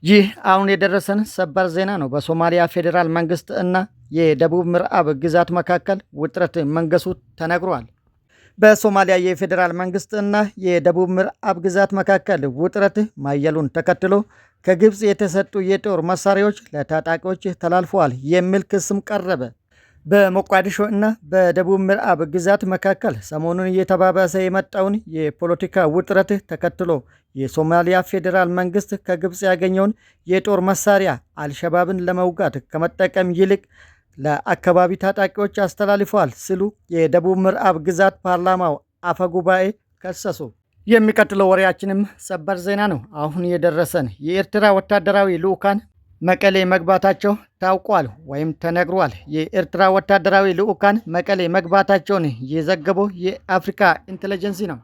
ይህ አሁን የደረሰን ሰበር ዜና ነው። በሶማሊያ ፌዴራል መንግስት እና የደቡብ ምዕራብ ግዛት መካከል ውጥረት መንገሱ ተነግሯል። በሶማሊያ የፌዴራል መንግስት እና የደቡብ ምዕራብ ግዛት መካከል ውጥረት ማየሉን ተከትሎ ከግብፅ የተሰጡ የጦር መሳሪያዎች ለታጣቂዎች ተላልፈዋል የሚል ክስም ቀረበ። በሞቃዲሾ እና በደቡብ ምዕራብ ግዛት መካከል ሰሞኑን እየተባባሰ የመጣውን የፖለቲካ ውጥረት ተከትሎ የሶማሊያ ፌዴራል መንግስት ከግብፅ ያገኘውን የጦር መሳሪያ አልሸባብን ለመውጋት ከመጠቀም ይልቅ ለአካባቢ ታጣቂዎች አስተላልፈዋል ሲሉ የደቡብ ምዕራብ ግዛት ፓርላማው አፈ ጉባኤ ከሰሱ። የሚቀጥለው ወሬያችንም ሰበር ዜና ነው። አሁን የደረሰን የኤርትራ ወታደራዊ ልዑካን መቀሌ መግባታቸው ታውቋል ወይም ተነግሯል። የኤርትራ ወታደራዊ ልዑካን መቀሌ መግባታቸውን የዘገበው የአፍሪካ ኢንተለጀንስ ነው።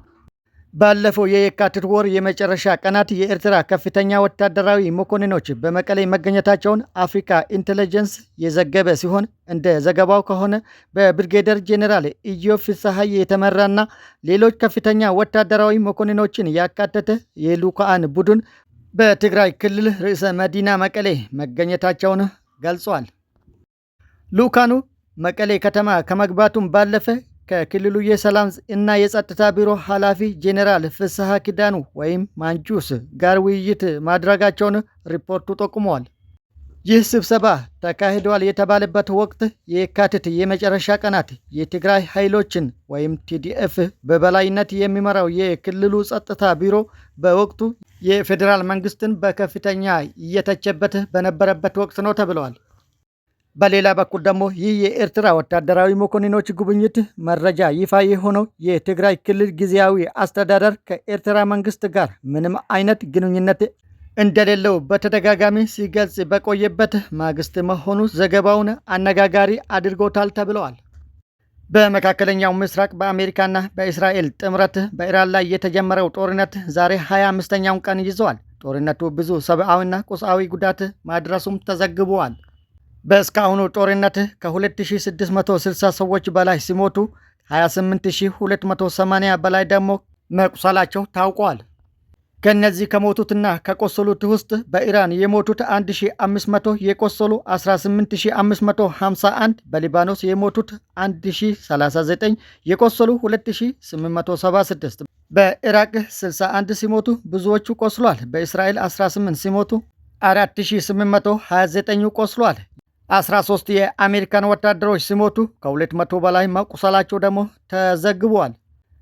ባለፈው የካቲት ወር የመጨረሻ ቀናት የኤርትራ ከፍተኛ ወታደራዊ መኮንኖች በመቀሌ መገኘታቸውን አፍሪካ ኢንተለጀንስ የዘገበ ሲሆን እንደ ዘገባው ከሆነ በብርጌደር ጄኔራል ኢዮብ ፍስሐዬ የተመራና ሌሎች ከፍተኛ ወታደራዊ መኮንኖችን ያካተተ የልዑካን ቡድን በትግራይ ክልል ርዕሰ መዲና መቀሌ መገኘታቸውን ገልጿል። ልዑካኑ መቀሌ ከተማ ከመግባቱም ባለፈ ከክልሉ የሰላም እና የጸጥታ ቢሮ ኃላፊ ጄኔራል ፍስሐ ኪዳኑ ወይም ማንጁስ ጋር ውይይት ማድረጋቸውን ሪፖርቱ ጠቁመዋል። ይህ ስብሰባ ተካሂዷል የተባለበት ወቅት የካቲት የመጨረሻ ቀናት የትግራይ ኃይሎችን ወይም ቲዲኤፍ በበላይነት የሚመራው የክልሉ ጸጥታ ቢሮ በወቅቱ የፌዴራል መንግስትን በከፍተኛ እየተቸበት በነበረበት ወቅት ነው ተብለዋል። በሌላ በኩል ደግሞ ይህ የኤርትራ ወታደራዊ መኮንኖች ጉብኝት መረጃ ይፋ የሆነው የትግራይ ክልል ጊዜያዊ አስተዳደር ከኤርትራ መንግስት ጋር ምንም አይነት ግንኙነት እንደሌለው በተደጋጋሚ ሲገልጽ በቆየበት ማግስት መሆኑ ዘገባውን አነጋጋሪ አድርጎታል ተብለዋል። በመካከለኛው ምስራቅ በአሜሪካና በእስራኤል ጥምረት በኢራን ላይ የተጀመረው ጦርነት ዛሬ 25ኛውን ቀን ይዘዋል። ጦርነቱ ብዙ ሰብአዊና ቁሳዊ ጉዳት ማድረሱም ተዘግቧል። በእስካሁኑ ጦርነት ከ2660 ሰዎች በላይ ሲሞቱ 28280 በላይ ደግሞ መቁሰላቸው ታውቋል። ከነዚህ ከሞቱትና ከቆሰሉት ውስጥ በኢራን የሞቱት 1500፣ የቆሰሉ 18551፣ በሊባኖስ የሞቱት 1039፣ የቆሰሉ 2876፣ በኢራቅ 61 ሲሞቱ ብዙዎቹ ቆስሏል። በእስራኤል 18 ሲሞቱ 4829 ቆስሏል። 13 የአሜሪካን ወታደሮች ሲሞቱ ከ200 በላይ መቁሰላቸው ደግሞ ተዘግቧል።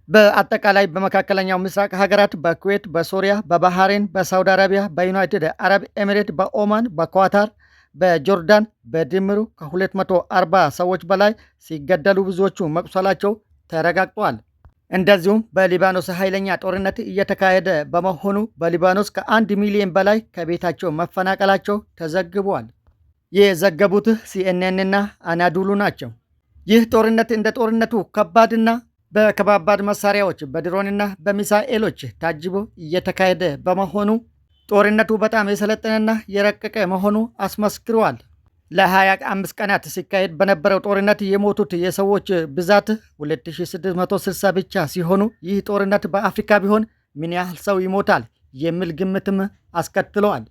በአጠቃላይ በመካከለኛው ምስራቅ ሀገራት በኩዌት፣ በሶሪያ፣ በባህሬን፣ በሳውዲ አረቢያ፣ በዩናይትድ አረብ ኤሚሬት፣ በኦማን፣ በኳታር፣ በጆርዳን በድምሩ ከ240 ሰዎች በላይ ሲገደሉ ብዙዎቹ መቁሰላቸው ተረጋግጧል። እንደዚሁም በሊባኖስ ኃይለኛ ጦርነት እየተካሄደ በመሆኑ በሊባኖስ ከ1 ሚሊዮን በላይ ከቤታቸው መፈናቀላቸው ተዘግቧል። የዘገቡት ሲኤንኤንና አናዱሉ ናቸው። ይህ ጦርነት እንደ ጦርነቱ ከባድና በከባባድ መሳሪያዎች በድሮንና በሚሳኤሎች ታጅቦ እየተካሄደ በመሆኑ ጦርነቱ በጣም የሰለጠነና የረቀቀ መሆኑ አስመስክረዋል። ለ25 ቀናት ሲካሄድ በነበረው ጦርነት የሞቱት የሰዎች ብዛት 2660 ብቻ ሲሆኑ ይህ ጦርነት በአፍሪካ ቢሆን ምን ያህል ሰው ይሞታል የሚል ግምትም አስከትለዋል።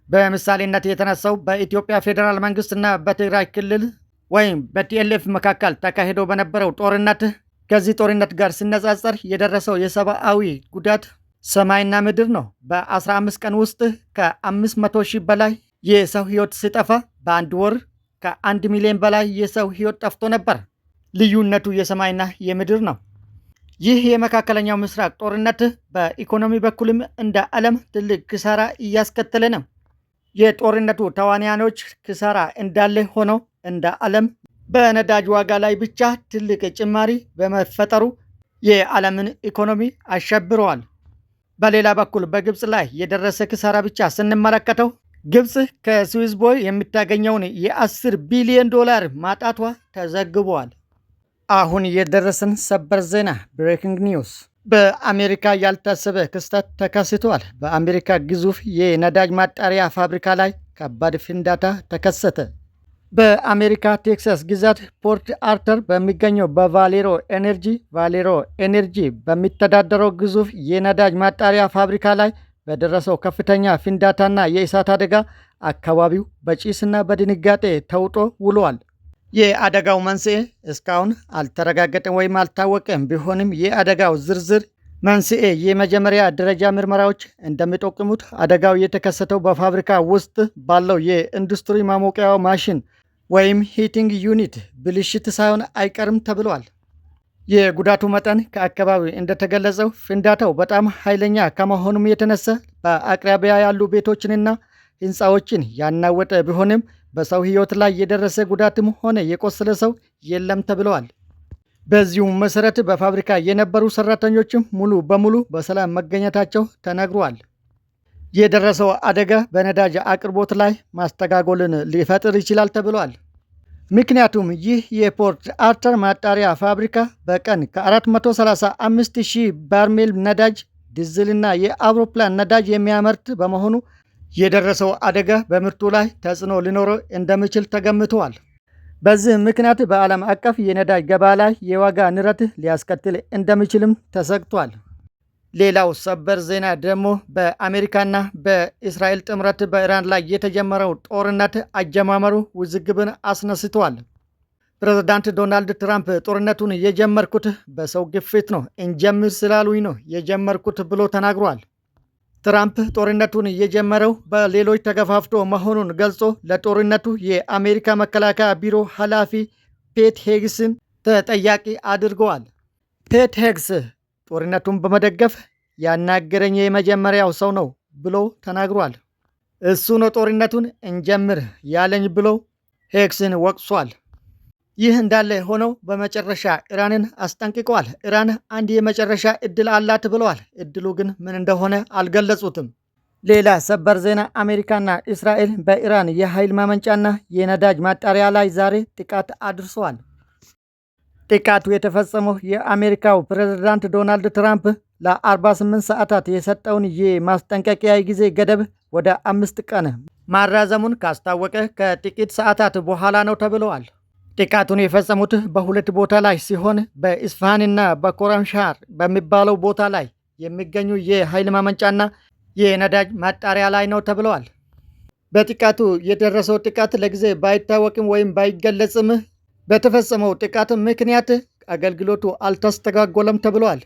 በምሳሌነት የተነሳው በኢትዮጵያ ፌዴራል መንግስትና በትግራይ ክልል ወይም በቲኤልኤፍ መካከል ተካሂዶ በነበረው ጦርነት ከዚህ ጦርነት ጋር ሲነጻጸር የደረሰው የሰብአዊ ጉዳት ሰማይና ምድር ነው። በ15 ቀን ውስጥ ከ500 ሺህ በላይ የሰው ህይወት ሲጠፋ በአንድ ወር ከ1 ሚሊዮን በላይ የሰው ህይወት ጠፍቶ ነበር። ልዩነቱ የሰማይና የምድር ነው። ይህ የመካከለኛው ምስራቅ ጦርነት በኢኮኖሚ በኩልም እንደ ዓለም ትልቅ ክሳራ እያስከተለ ነው። የጦርነቱ ተዋንያኖች ክሳራ እንዳለ ሆነው እንደ ዓለም በነዳጅ ዋጋ ላይ ብቻ ትልቅ ጭማሪ በመፈጠሩ የዓለምን ኢኮኖሚ አሸብረዋል። በሌላ በኩል በግብፅ ላይ የደረሰ ክሳራ ብቻ ስንመለከተው ግብፅ ከስዊዝ ቦይ የምታገኘውን የ10 ቢሊዮን ዶላር ማጣቷ ተዘግቧል። አሁን የደረሰን ሰበር ዜና ብሬኪንግ ኒውስ። በአሜሪካ ያልታሰበ ክስተት ተከስቷል። በአሜሪካ ግዙፍ የነዳጅ ማጣሪያ ፋብሪካ ላይ ከባድ ፍንዳታ ተከሰተ። በአሜሪካ ቴክሳስ ግዛት ፖርት አርተር በሚገኘው በቫሌሮ ኤነርጂ በሚተዳደረው ግዙፍ የነዳጅ ማጣሪያ ፋብሪካ ላይ በደረሰው ከፍተኛ ፍንዳታና የእሳት አደጋ አካባቢው በጭስና በድንጋጤ ተውጦ ውሏል። የአደጋው መንስኤ እስካሁን አልተረጋገጠም ወይም አልታወቀም። ቢሆንም የአደጋው ዝርዝር መንስኤ የመጀመሪያ ደረጃ ምርመራዎች እንደሚጠቁሙት አደጋው የተከሰተው በፋብሪካ ውስጥ ባለው የኢንዱስትሪ ማሞቂያ ማሽን ወይም ሂቲንግ ዩኒት ብልሽት ሳይሆን አይቀርም ተብሏል። የጉዳቱ መጠን ከአካባቢው እንደተገለጸው ፍንዳታው በጣም ኃይለኛ ከመሆኑም የተነሳ በአቅራቢያ ያሉ ቤቶችንና ሕንፃዎችን ያናወጠ ቢሆንም በሰው ሕይወት ላይ የደረሰ ጉዳትም ሆነ የቆሰለ ሰው የለም ተብለዋል። በዚሁም መሰረት በፋብሪካ የነበሩ ሰራተኞችም ሙሉ በሙሉ በሰላም መገኘታቸው ተነግሯል። የደረሰው አደጋ በነዳጅ አቅርቦት ላይ ማስተጓጎልን ሊፈጥር ይችላል ተብሏል። ምክንያቱም ይህ የፖርት አርተር ማጣሪያ ፋብሪካ በቀን ከ435,000 ባርሜል ነዳጅ፣ ዲዝልና የአውሮፕላን ነዳጅ የሚያመርት በመሆኑ የደረሰው አደጋ በምርቱ ላይ ተጽዕኖ ሊኖረው እንደሚችል ተገምተዋል። በዚህ ምክንያት በዓለም አቀፍ የነዳጅ ገበያ ላይ የዋጋ ንረት ሊያስከትል እንደሚችልም ተሰግቷል። ሌላው ሰበር ዜና ደግሞ በአሜሪካና በእስራኤል ጥምረት በኢራን ላይ የተጀመረው ጦርነት አጀማመሩ ውዝግብን አስነስቷል። ፕሬዝዳንት ዶናልድ ትራምፕ ጦርነቱን የጀመርኩት በሰው ግፊት ነው፣ እንጀምር ስላሉኝ ነው የጀመርኩት ብሎ ተናግሯል። ትራምፕ ጦርነቱን የጀመረው በሌሎች ተገፋፍቶ መሆኑን ገልጾ ለጦርነቱ የአሜሪካ መከላከያ ቢሮ ኃላፊ ፔት ሄግስን ተጠያቂ አድርገዋል። ፔት ሄግስ ጦርነቱን በመደገፍ ያናገረኝ የመጀመሪያው ሰው ነው ብሎ ተናግሯል። እሱ ነው ጦርነቱን እንጀምር ያለኝ ብሎ ሄግስን ወቅሷል። ይህ እንዳለ ሆነው በመጨረሻ ኢራንን አስጠንቅቀዋል። ኢራን አንድ የመጨረሻ እድል አላት ብለዋል። እድሉ ግን ምን እንደሆነ አልገለጹትም። ሌላ ሰበር ዜና አሜሪካና እስራኤል በኢራን የኃይል ማመንጫና የነዳጅ ማጣሪያ ላይ ዛሬ ጥቃት አድርሰዋል። ጥቃቱ የተፈጸመው የአሜሪካው ፕሬዝዳንት ዶናልድ ትራምፕ ለ48 ሰዓታት የሰጠውን የማስጠንቀቂያ ጊዜ ገደብ ወደ 5 ቀን ማራዘሙን ካስታወቀ ከጥቂት ሰዓታት በኋላ ነው ተብለዋል። ጥቃቱን የፈጸሙት በሁለት ቦታ ላይ ሲሆን በኢስፋሃንና በኮረምሻር በሚባለው ቦታ ላይ የሚገኙ የኃይል ማመንጫና የነዳጅ ማጣሪያ ላይ ነው ተብለዋል። በጥቃቱ የደረሰው ጥቃት ለጊዜ ባይታወቅም ወይም ባይገለጽም በተፈጸመው ጥቃት ምክንያት አገልግሎቱ አልተስተጓጎለም ተብሏል።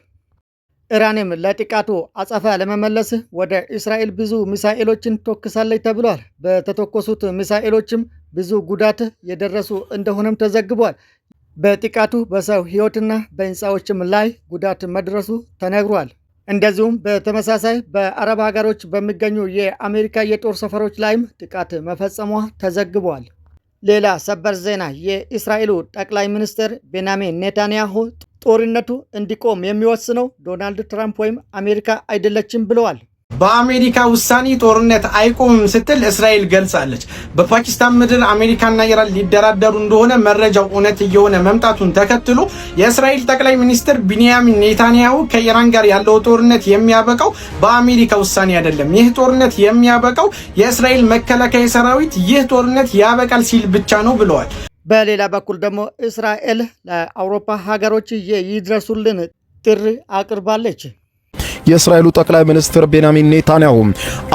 ኢራንም ለጥቃቱ አጸፋ ለመመለስ ወደ እስራኤል ብዙ ሚሳኤሎችን ተኩሳለች ተብሏል። በተተኮሱት ሚሳኤሎችም ብዙ ጉዳት የደረሱ እንደሆነም ተዘግቧል። በጥቃቱ በሰው ሕይወትና በሕንፃዎችም ላይ ጉዳት መድረሱ ተነግሯል። እንደዚሁም በተመሳሳይ በአረብ ሀገሮች በሚገኙ የአሜሪካ የጦር ሰፈሮች ላይም ጥቃት መፈጸሟ ተዘግቧል። ሌላ ሰበር ዜና የእስራኤሉ ጠቅላይ ሚኒስትር ቤንያሚን ኔታንያሁ ጦርነቱ እንዲቆም የሚወስነው ዶናልድ ትራምፕ ወይም አሜሪካ አይደለችም ብለዋል። በአሜሪካ ውሳኔ ጦርነት አይቆምም ስትል እስራኤል ገልጻለች። በፓኪስታን ምድር አሜሪካና ኢራን ሊደራደሩ እንደሆነ መረጃው እውነት እየሆነ መምጣቱን ተከትሎ የእስራኤል ጠቅላይ ሚኒስትር ቤንያሚን ኔታንያሁ ከኢራን ጋር ያለው ጦርነት የሚያበቃው በአሜሪካ ውሳኔ አይደለም፣ ይህ ጦርነት የሚያበቃው የእስራኤል መከላከያ ሰራዊት ይህ ጦርነት ያበቃል ሲል ብቻ ነው ብለዋል። በሌላ በኩል ደግሞ እስራኤል ለአውሮፓ ሀገሮች ይድረሱልን ጥሪ አቅርባለች። የእስራኤሉ ጠቅላይ ሚኒስትር ቤንያሚን ኔታንያሁ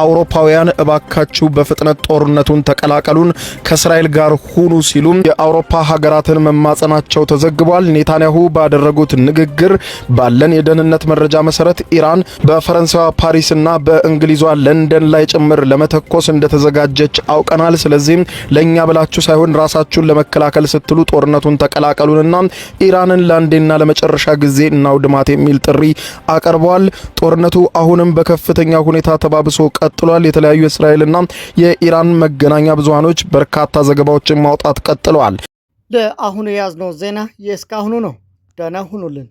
አውሮፓውያን እባካችሁ በፍጥነት ጦርነቱን ተቀላቀሉን፣ ከእስራኤል ጋር ሁኑ ሲሉ የአውሮፓ ሀገራትን መማጸናቸው ተዘግቧል። ኔታንያሁ ባደረጉት ንግግር ባለን የደህንነት መረጃ መሰረት ኢራን በፈረንሳይዋ ፓሪስና በእንግሊዟ ለንደን ላይ ጭምር ለመተኮስ እንደተዘጋጀች አውቀናል። ስለዚህም ለኛ ብላችሁ ሳይሆን ራሳችሁን ለመከላከል ስትሉ ጦርነቱን ተቀላቀሉንና ኢራንን ለአንዴና ለመጨረሻ ጊዜ እናውድማት የሚል ጥሪ አቀርበዋል። ጦርነቱ አሁንም በከፍተኛ ሁኔታ ተባብሶ ቀጥሏል። የተለያዩ የእስራኤልና የኢራን መገናኛ ብዙሃኖች በርካታ ዘገባዎችን ማውጣት ቀጥለዋል። ለአሁኑ የያዝነው ዜና የእስካሁኑ ነው። ደህና ሁኑልን።